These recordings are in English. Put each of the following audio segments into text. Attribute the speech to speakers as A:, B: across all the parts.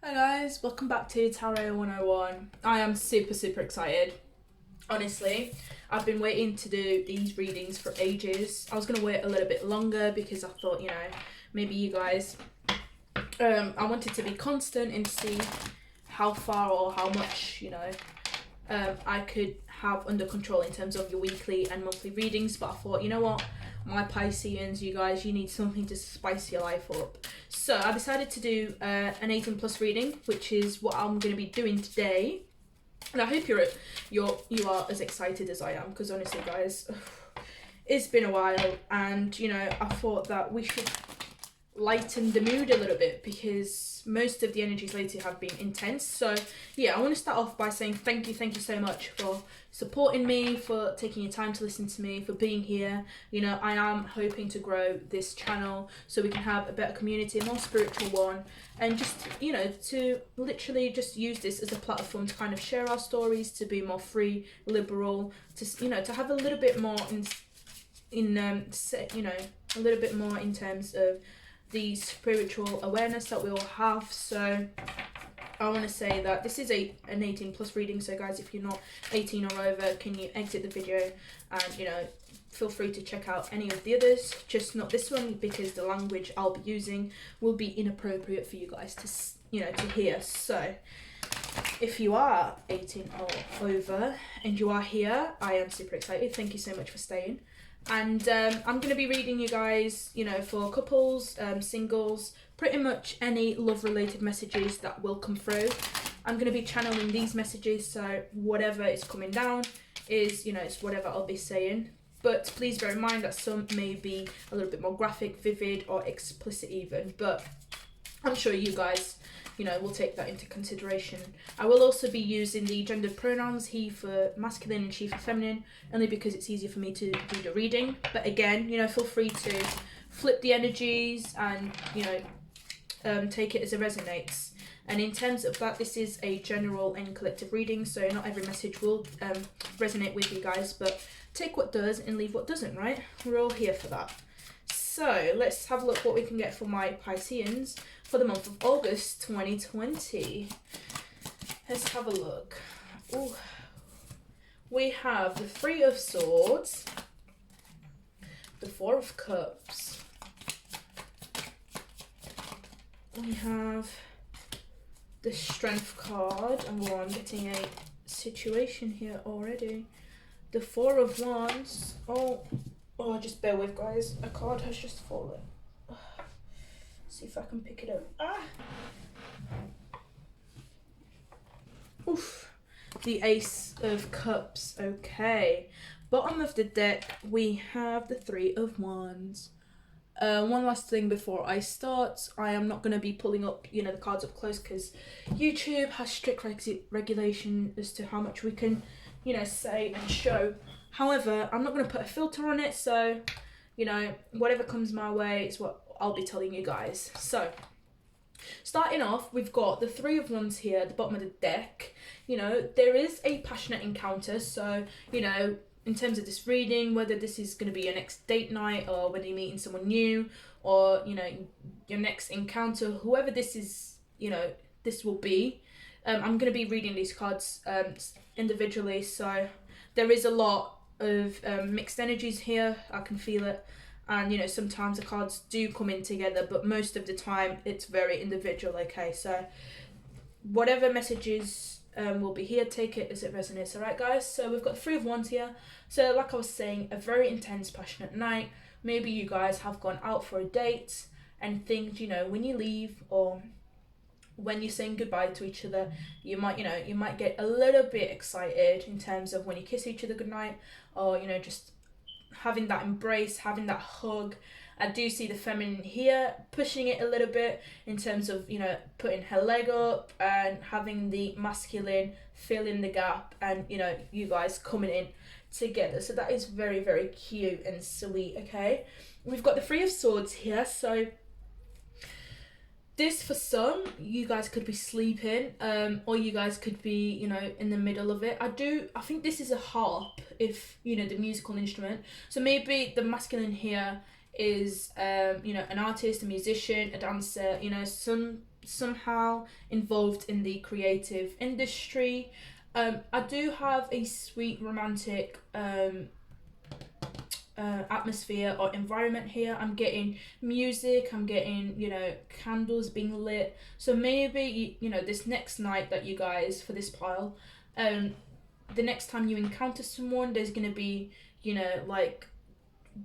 A: Hi guys, welcome back to Tarot 101. I am super excited. Honestly, I've been waiting to do these readings for ages. I was going to wait a little bit longer because I thought, maybe you guys, I wanted to be constant and see how far or how much, I could have under control in terms of your weekly and monthly readings. But I thought, you know what, my Pisceans, you guys, you need something to spice your life up. So I decided to do an 18 plus reading, which is what I'm going to be doing today. And I hope you are as excited as I am, because honestly, guys, it's been a while, and I thought that we should lighten the mood a little bit because most of the energies lately have been intense. So yeah, I want to start off by saying thank you so much for supporting me, for taking your time to listen to me, for being here. I am hoping to grow this channel so we can have a better community, a more spiritual one, and just to literally just use this as a platform to kind of share our stories, to be more free, liberal, to have a little bit more a little bit more in terms of the spiritual awareness that we all have. So I want to say that this is an 18 plus reading, so guys, if you're not 18 or over, can you exit the video and feel free to check out any of the others, just not this one, because the language I'll be using will be inappropriate for you guys to hear. So if you are 18 or over and you are here, I am super excited. Thank you so much for staying. And I'm going to be reading you guys, for couples, singles, pretty much any love-related messages that will come through. I'm going to be channeling these messages, so whatever is coming down is, it's whatever I'll be saying. But please bear in mind that some may be a little bit more graphic, vivid, or explicit even. But I'm sure you guys, we'll take that into consideration. I will also be using the gendered pronouns, he for masculine and she for feminine, only because it's easier for me to do the reading. But again, feel free to flip the energies and, take it as it resonates. And in terms of that, this is a general and collective reading, so not every message will resonate with you guys, but take what does and leave what doesn't, right? We're all here for that. So let's have a look what we can get for my Pisceans for the month of August 2020. Let's have a look. Ooh. We have the Three of Swords, the Four of Cups, we have the Strength card, and I'm getting a situation here already. The Four of Wands. Oh, just bear with, guys. A card has just fallen. See if I can pick it up. Oof. The Ace of Cups. Okay. Bottom of the deck, we have the Three of Wands. One last thing before I start, I am not going to be pulling up, the cards up close, because YouTube has strict regulation as to how much we can, say and show. However, I'm not going to put a filter on it, so, whatever comes my way is what I'll be telling you guys. So, starting off, we've got the Three of Wands here at the bottom of the deck. There is a passionate encounter, so, in terms of this reading, whether this is going to be your next date night, or whether you're meeting someone new, or, your next encounter, whoever this is, this will be. I'm going to be reading these cards individually, so there is a lot of mixed energies here. I can feel it. And, sometimes the cards do come in together, but most of the time it's very individual, okay? So whatever messages will be here, take it as it resonates, all right, guys? So we've got Three of Wands here. So like I was saying, a very intense, passionate night. Maybe you guys have gone out for a date and things, when you leave or when you're saying goodbye to each other, you might get a little bit excited in terms of when you kiss each other goodnight, or, just having that embrace, having that hug. I do see the feminine here pushing it a little bit in terms of, putting her leg up, and having the masculine fill in the gap, and, you guys coming in together. So that is very, very cute and sweet, okay? We've got the Three of Swords here. So this, for some, you guys could be sleeping, or you guys could be, in the middle of it. I think this is a harp, if, the musical instrument. So maybe the masculine here is, an artist, a musician, a dancer, some somehow involved in the creative industry. I do have a sweet romantic atmosphere or environment here. I'm getting music, I'm getting, you know, candles being lit. So maybe, you know, this next night that you guys, for this pile, the next time you encounter someone, there's gonna be, you know, like,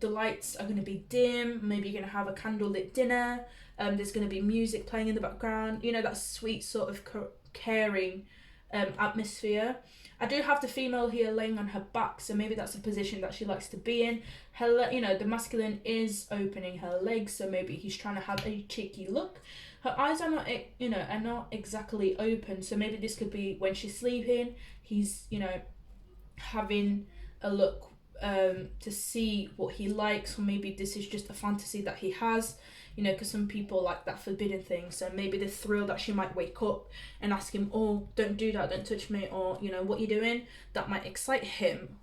A: the lights are gonna be dim, maybe you're gonna have a candlelit dinner, there's gonna be music playing in the background, you know, that sweet sort of caring atmosphere. I do have the female here laying on her back, so maybe that's a position that she likes to be in. Her, you know, the masculine is opening her legs, so maybe he's trying to have a cheeky look. Her eyes are not, you know, are not exactly open, so maybe this could be when she's sleeping. He's, you know, having a look to see what he likes, or maybe this is just a fantasy that he has, you know, because some people like that forbidden thing. So maybe the thrill that she might wake up and ask him, oh, don't do that, don't touch me, or, you know, what you doing, that might excite him.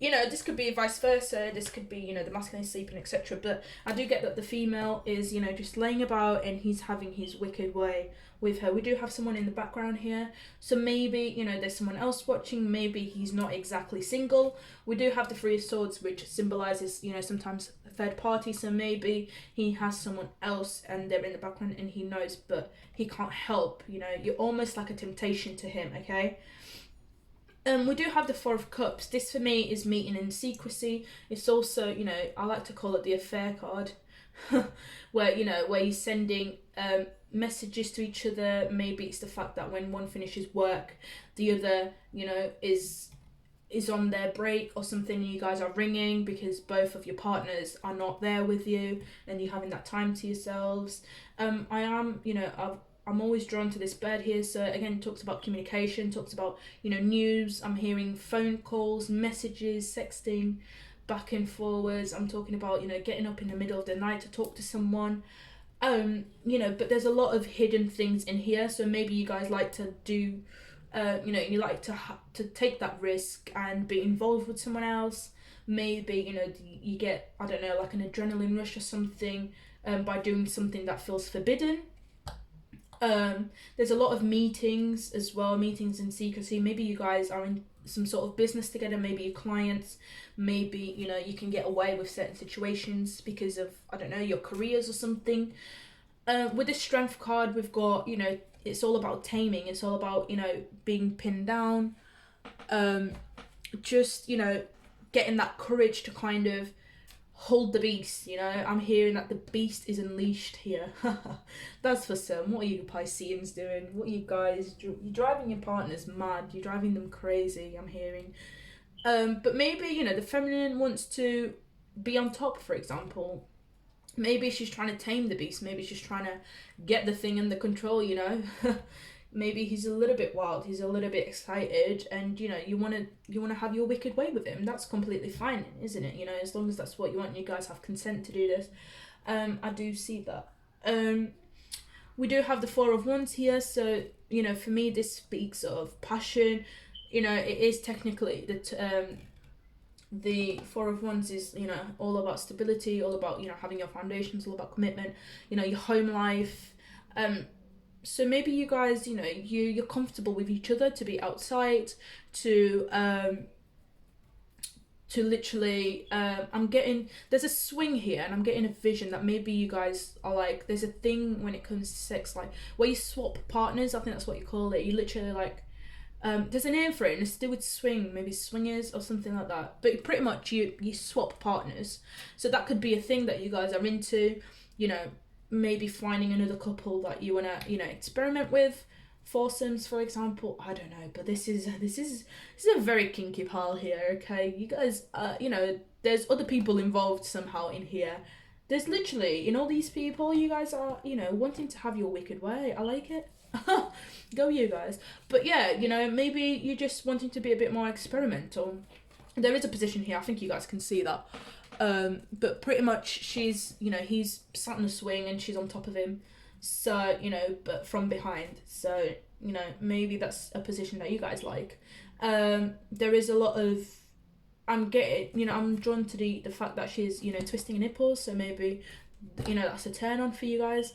A: You know, this could be vice versa, this could be, you know, the masculine sleeping, etc. But I do get that the female is, you know, just laying about and he's having his wicked way with her. We do have someone in the background here, so maybe, you know, there's someone else watching, maybe he's not exactly single. We do have the Three of Swords, which symbolizes, you know, sometimes a third party, so maybe he has someone else and they're in the background and he knows, but he can't help, you know, you're almost like a temptation to him, okay? We do have the Four of Cups. This for me is meeting in secrecy. It's also, you know, I like to call it the affair card, where, you know, where you're sending messages to each other. Maybe it's the fact that when one finishes work, the other, you know, is on their break or something. You guys are ringing because both of your partners are not there with you, and you're having that time to yourselves. I am, you know, I'm always drawn to this bird here. So again, it talks about communication, talks about, you know, news. I'm hearing phone calls, messages, sexting, back and forwards. I'm talking about, you know, getting up in the middle of the night to talk to someone. You know, but there's a lot of hidden things in here. So maybe you guys like to do, you know, you like to take that risk and be involved with someone else. Maybe, you know, you get, I don't know, like an adrenaline rush or something by doing something that feels forbidden. There's a lot of meetings as well, meetings in secrecy. Maybe you guys are in some sort of business together, maybe your clients, maybe, you know, you can get away with certain situations because of, I don't know, your careers or something. With this Strength card, we've got, you know, it's all about taming, it's all about, you know, being pinned down, just, you know, getting that courage to kind of hold the beast, you know. I'm hearing that the beast is unleashed here. That's for some. What are you Pisceans doing? What are you guys? You're driving your partners mad. You're driving them crazy, I'm hearing. But maybe, you know, the feminine wants to be on top, for example. Maybe she's trying to tame the beast. Maybe she's trying to get the thing under control, you know. Maybe he's a little bit wild, he's a little bit excited, and, you know, you want to have your wicked way with him. That's completely fine, isn't it? You know, as long as that's what you want and you guys have consent to do this. I do see that. We do have the Four of Wands here, so, you know, for me this speaks of passion. You know, it is technically the Four of Wands is, you know, all about stability, all about, you know, having your foundations, all about commitment, you know, your home life. So maybe you guys, you know, you're comfortable with each other to be outside, to literally, I'm getting, there's a swing here, and I'm getting a vision that maybe you guys are like, there's a thing when it comes to sex, like, where you swap partners, I think that's what you call it. You literally, like, there's a name for it, and it's to do with swing, maybe swingers or something like that. But pretty much you swap partners. So that could be a thing that you guys are into, you know, maybe finding another couple that you want to, you know, experiment with. Foursomes, for example. I don't know, but this is a very kinky pile here, okay? You guys, you know, there's other people involved somehow in here. There's literally, in all these people, you guys are, you know, wanting to have your wicked way. I like it. Go you guys. But yeah, you know, maybe you're just wanting to be a bit more experimental. There is a position here, I think you guys can see that. But pretty much she's, you know, he's sat on a swing and she's on top of him. So, you know, but from behind. So, you know, maybe that's a position that you guys like. There is a lot of, I'm drawn to the fact that she's, you know, twisting nipples. So maybe, you know, that's a turn on for you guys.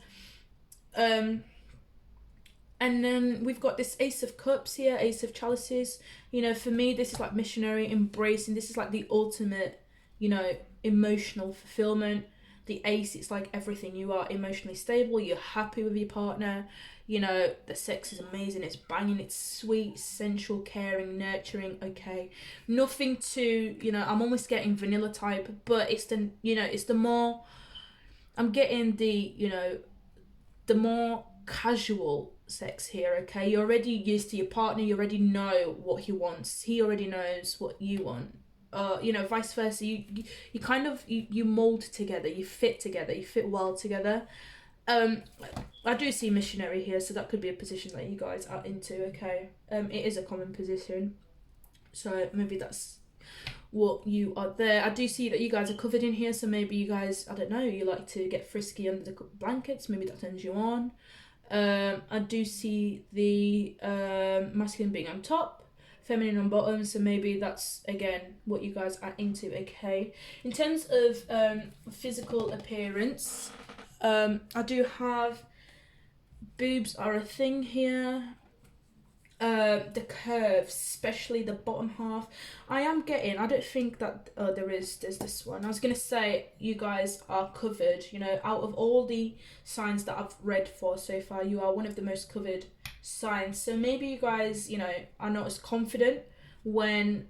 A: And then we've got this Ace of Cups here, Ace of Chalices. You know, for me, this is like missionary, embracing. This is like the ultimate, you know, emotional fulfillment. The Ace, it's like everything. You are emotionally stable. You're happy with your partner. You know, the sex is amazing. It's banging. It's sweet, sensual, caring, nurturing. Okay, nothing too. You know, I'm almost getting vanilla type, but it's the, you know, it's the more. I'm getting the, you know, the more casual sex here. Okay, you're already used to your partner. You already know what he wants. He already knows what you want. You know, vice versa. You kind of you mold together. You fit together. You fit well together. I do see missionary here, so that could be a position that you guys are into. Okay, it is a common position, so maybe that's what you are there. I do see that you guys are covered in here, so maybe you guys, I don't know, you like to get frisky under the blankets. Maybe that turns you on. I do see the masculine being on top, feminine on bottom, so maybe that's again what you guys are into. Okay, in terms of physical appearance, I do have boobs are a thing here. The curves, especially the bottom half. I don't think that there's this one. I was gonna say you guys are covered, you know, out of all the signs that I've read for so far, you are one of the most covered signs. So maybe you guys, you know, are not as confident when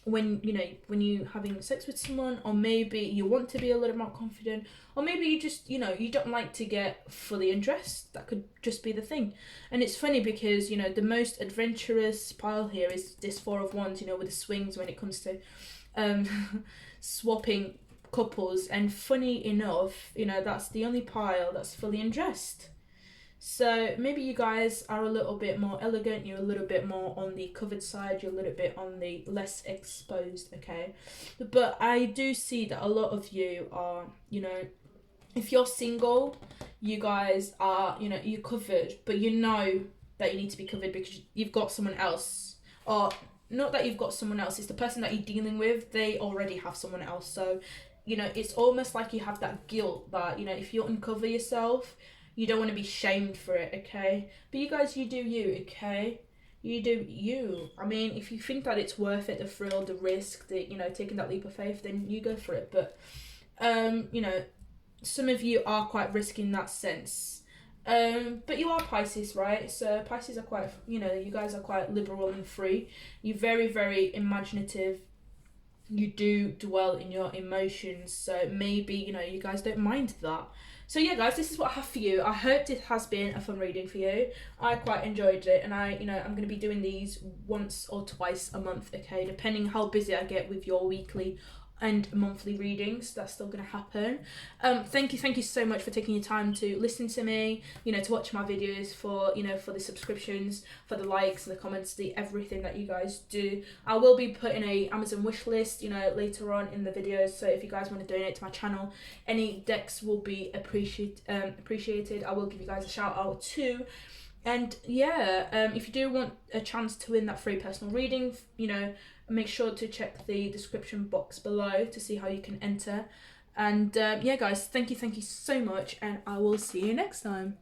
A: you know, when you having sex with someone, or maybe you want to be a little more confident, or maybe you just, you know, you don't like to get fully undressed. That could just be the thing. And it's funny because, you know, the most adventurous pile here is this Four of Wands, you know, with the swings when it comes to swapping couples. And funny enough, you know, that's the only pile that's fully undressed. So maybe you guys are a little bit more elegant, you're a little bit more on the covered side, you're a little bit on the less exposed, okay? But I do see that a lot of you are, you know, if you're single, you guys are, you know, you're covered, but you know that you need to be covered because you've got someone else. Or not that you've got someone else, it's the person that you're dealing with, they already have someone else. So, you know, it's almost like you have that guilt that, you know, if you uncover yourself, you don't want to be shamed for it, okay? But you guys, you do you, okay? You do you. I mean, if you think that it's worth it, the thrill, the risk, the, you know, taking that leap of faith, then you go for it. But, you know, some of you are quite risky in that sense. But you are Pisces, right? So Pisces are quite, you know, you guys are quite liberal and free. You're very, very imaginative. You do dwell in your emotions. So maybe, you know, you guys don't mind that. So yeah, guys, this is what I have for you. I hope this has been a fun reading for you. I quite enjoyed it, and I'm going to be doing these once or twice a month, okay, depending how busy I get with your weekly and monthly readings. That's still going to happen. Thank you so much for taking your time to listen to me, you know, to watch my videos, for, you know, for the subscriptions, for the likes, the comments, the everything that you guys do. I will be putting a Amazon wish list, you know, later on in the videos, so if you guys want to donate to my channel, any decks will be appreciated. I will give you guys a shout out too. And yeah, if you do want a chance to win that free personal reading, you know, make sure to check the description box below to see how you can enter. And yeah, guys, thank you so much, and I will see you next time.